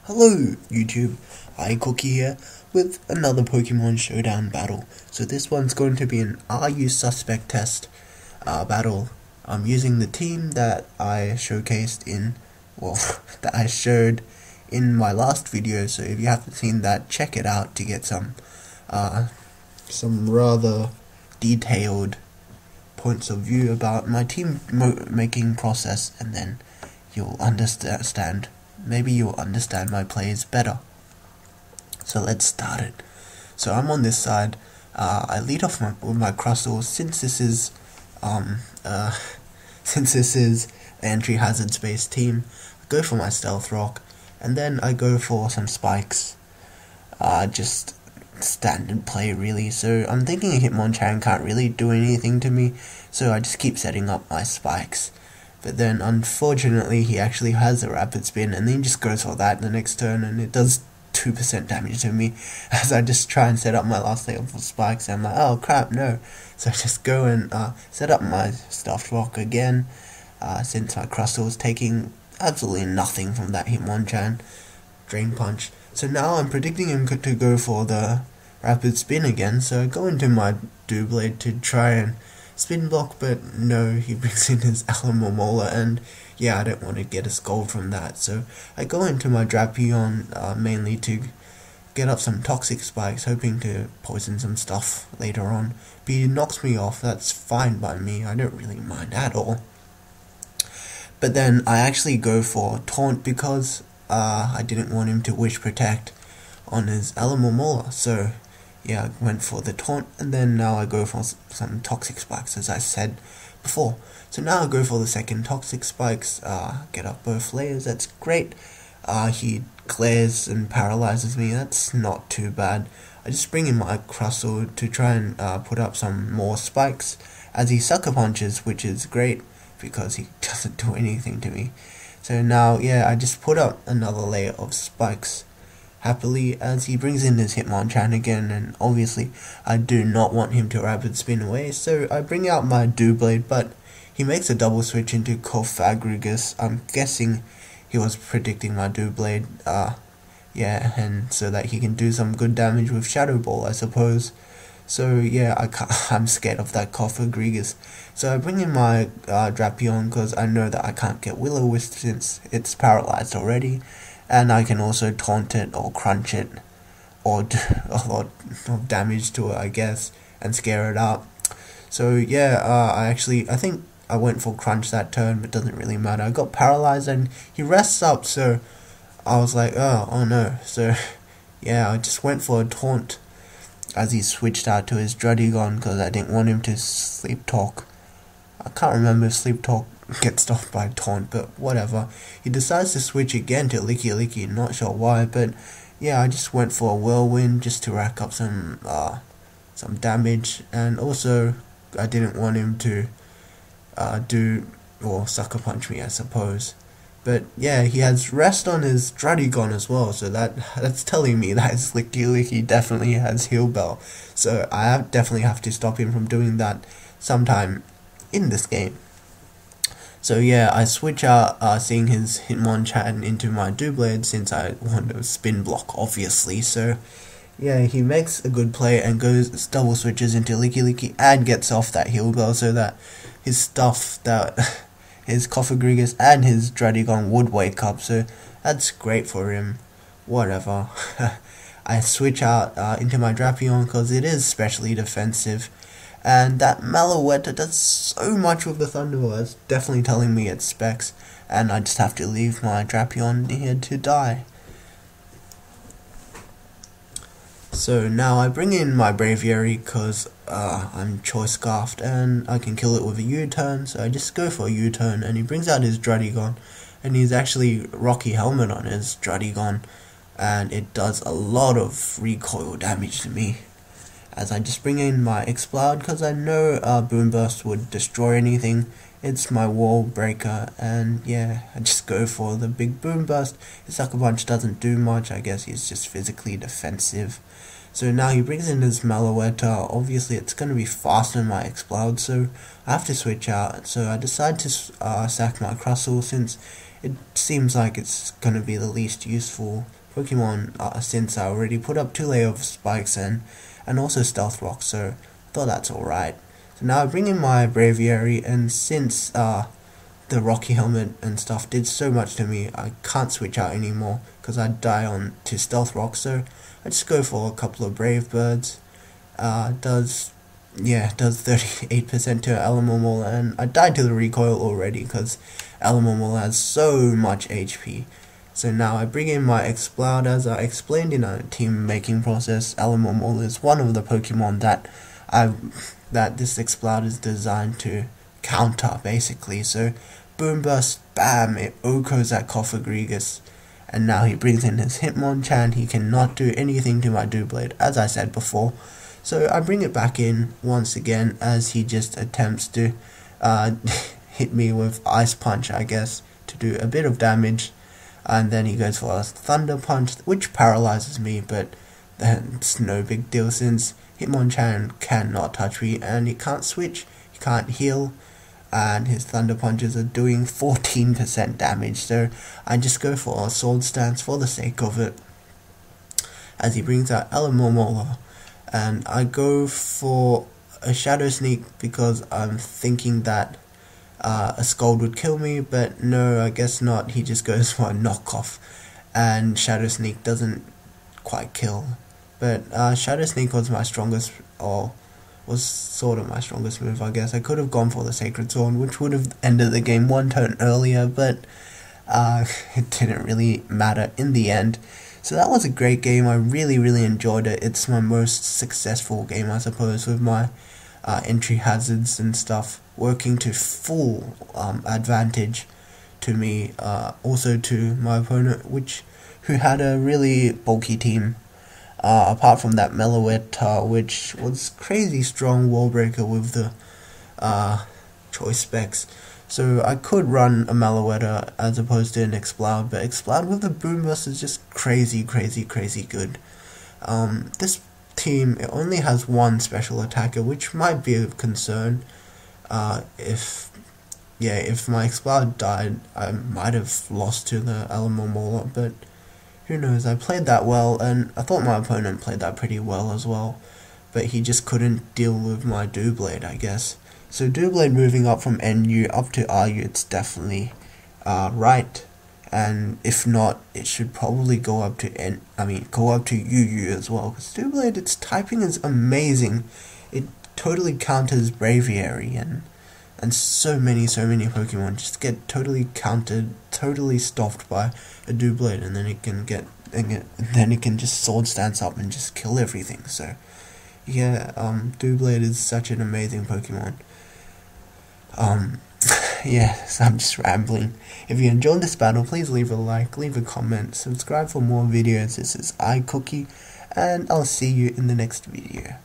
Hello YouTube, Cookie here with another Pokemon Showdown battle. So this one's going to be an Are You Suspect test battle. I'm using the team that I showcased that I showed in my last video, so if you haven't seen that, check it out to get some rather detailed points of view about my team making process, and then you'll understand. Maybe you'll understand my plays better. So let's start it. So I'm on this side. I lead off with my Crustle. Since this is entry hazard space team, I go for my Stealth Rock, and then I go for some spikes. Just standard play really. So I'm thinking a Hitmonchan can't really do anything to me, so I just keep setting up my spikes. But then, unfortunately, he actually has a Rapid Spin, and then he just goes for that the next turn, and it does 2% damage to me, as I just try and set up my last layer for spikes, and I'm like, oh crap, no. So I just go and set up my Stuffed Rock again, since my Crustle was taking absolutely nothing from that Hitmonchan. Drain Punch. So now I'm predicting him to go for the Rapid Spin again, so I go into my Doublade to try and spin block, but no, he brings in his Alamomola, and yeah, I don't want to get a Scold from that, so I go into my Drapion mainly to get up some Toxic Spikes, hoping to poison some stuff later on. But he knocks me off. That's fine by me, I don't really mind at all. But then I actually go for Taunt because I didn't want him to Wish Protect on his Alamomola, so yeah, I went for the Taunt, and then now I go for some Toxic Spikes, as I said before. So now I go for the second Toxic Spikes, get up both layers, that's great. He glares and paralyzes me, that's not too bad. I just bring in my Crustle to try and put up some more spikes, as he Sucker Punches, which is great, because he doesn't do anything to me. So now, yeah, I just put up another layer of spikes happily, as he brings in his Hitmonchan again, and obviously I do not want him to Rapid Spin away, so I bring out my Doublade, but he makes a double switch into XYRUST. I'm guessing he was predicting my Doublade, yeah, and so that he can do some good damage with Shadow Ball, I suppose. So yeah, I'm scared of that XYRUST. So I bring in my Drapion, because I know that I can't get Will-O-Wisp since it's paralyzed already. And I can also taunt it or crunch it or do a lot of damage to it, I guess, and scare it up. So yeah, I think I went for crunch that turn, but it doesn't really matter. I got paralyzed and he rests up, so I was like, oh no. So yeah, I just went for a taunt as he switched out to his Druddigon, because I didn't want him to Sleep Talk. I can't remember if Sleep Talk gets stopped by Taunt, but whatever. He decides to switch again to Licky, not sure why, but yeah, I just went for a Whirlwind just to rack up some damage, and also I didn't want him to Sucker Punch me, I suppose. But yeah, he has Rest on his Druddigon as well, so that's telling me that his Licky definitely has Heal Bell, so I definitely have to stop him from doing that sometime in this game. So yeah, I switch out seeing his Hitmonchan into my Doublade, since I want to spin block, obviously. So yeah, he makes a good play and double switches into Licky and gets off that Heal Bell, so that his stuff, that his XYRUST and his Druddigon would wake up, so that's great for him. Whatever. I switch out into my Drapion because it is specially defensive. And that Meloetta does so much with the Thunderbolt, it's definitely telling me it's specs, and I just have to leave my Drapion here to die. So now I bring in my Braviary because I'm Choice Scarfed and I can kill it with a U-turn, so I just go for a U-turn, and he brings out his Druddigon, and he's actually Rocky Helmet on his Druddigon, and it does a lot of recoil damage to me. As I just bring in my Exploud, because I know Boom Burst would destroy anything. It's my wall breaker, and yeah, I just go for the big Boom Burst. His Sucker Punch doesn't do much, I guess he's just physically defensive. So now he brings in his Meloetta. Obviously it's going to be faster than my Exploud, so I have to switch out. So I decide to sack my Crustle, since it seems like it's gonna be the least useful Pokemon since I already put up 2 layers of spikes and also Stealth Rock, so I thought that's alright. So now I bring in my Braviary, and since the Rocky Helmet and stuff did so much to me, I can't switch out anymore because I'd die on to Stealth Rock, so I just go for a couple of Brave Birds. Does 38% to Alamomol, and I died to the recoil already because Alamomol has so much HP. So now I bring in my Exploud. As I explained in a team making process, Alamomol is one of the Pokemon that this Exploud is designed to counter, basically. So Boom Burst, bam, it OHKOs that Cofagrigus, and now he brings in his Hitmonchan. He cannot do anything to my Doublade, as I said before. So I bring it back in once again as he just attempts to hit me with Ice Punch, I guess, to do a bit of damage. And then he goes for a Thunder Punch, which paralyzes me, but that's no big deal since Hitmonchan cannot touch me, and he can't switch, he can't heal, and his Thunder Punches are doing 14% damage. So I just go for a Sword Stance for the sake of it, as he brings out Alamomol. And I go for a Shadow Sneak because I'm thinking that a Scald would kill me, but no, I guess not. He just goes for a knockoff, and Shadow Sneak doesn't quite kill. But Shadow Sneak was my strongest, or was sort of my strongest move, I guess. I could have gone for the Sacred Sword, which would have ended the game 1 turn earlier, but it didn't really matter in the end. So that was a great game. I really enjoyed it. It's my most successful game, I suppose, with my entry hazards and stuff working to full advantage to me, also to my opponent, who had a really bulky team. Apart from that Meloetta, which was crazy strong wall breaker with the choice specs. So I could run a Meloetta as opposed to an Exploud, but Exploud with the Boom Burst is just crazy good. This team, it only has one special attacker, which might be of concern. If my Exploud died, I might have lost to the Alamomol, but who knows. I played that well, and I thought my opponent played that pretty well as well, but he just couldn't deal with my Doublade, I guess. So Doublade moving up from NU up to RU, it's definitely right, and if not, it should probably go up to UU as well, because Doublade, its typing is amazing. It totally counters Braviary, and so many Pokemon just get totally countered, totally stopped by a Doublade, and then it can just Sword Stance up and just kill everything. So yeah, Doublade is such an amazing Pokemon. Yes, I'm just rambling. If you enjoyed this battle, please leave a like, leave a comment, subscribe for more videos. This is iCookie, and I'll see you in the next video.